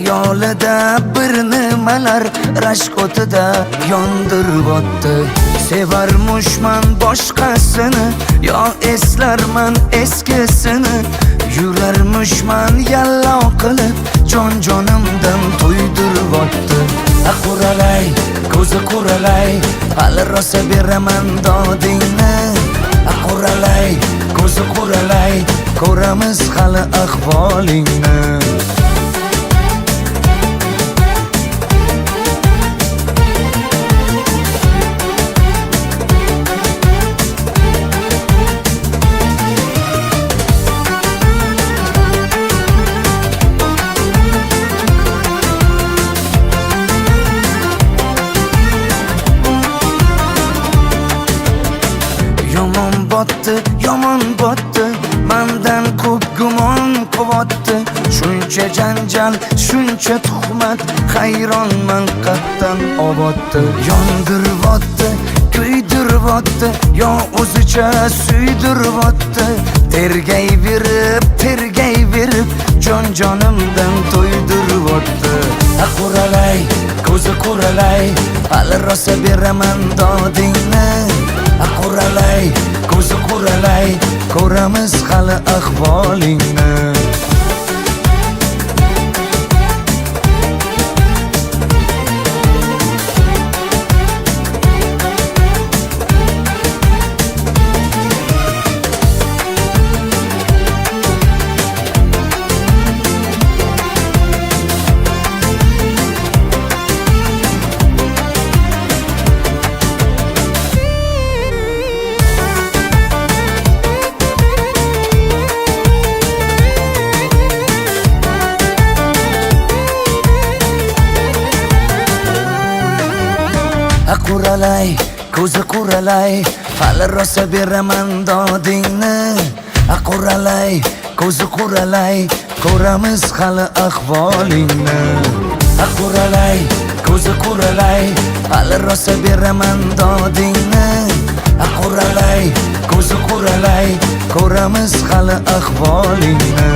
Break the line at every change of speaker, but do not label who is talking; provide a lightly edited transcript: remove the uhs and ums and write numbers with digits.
Xayolida bir nimalar rashk o'tida yondirib o'tdi. Sevarmushman boshqasini, yo eslarman eskisini. Yurarmushman yallo qilib, jon-jonimdan to'ydirib o'tdi. Quralay, ko'zi quralay, hali rosa beraman dodingni. Quralay, ko'zi quralay, ko'ramiz hali ahvolingni. Yomon botdi, mendan ko'p gumon quvotdi. Shuncha janjal, shuncha tuhmat, hayronman qatdan oboddi. Yondiribotdi, kuydiribotdi, yo o'zicha suydiribotdi. Tergayverib, jon-jonimdan to'ydiribotdi. Quralay, ko'zi quralay, hali rosa beraman dodingni. Quralay, ko'zi quralay, ko'ramiz hali ahvolingni. Quralay, ko'zi quralay, hali rosa beraman dodingni. Quralay, ko'zi quralay, ko'ramiz hali ahvolingni. Quralay, ko'zi quralay, hali rosa beraman dodingni. Quralay, ko'zi quralay, ko'ramiz hali ahvolingni.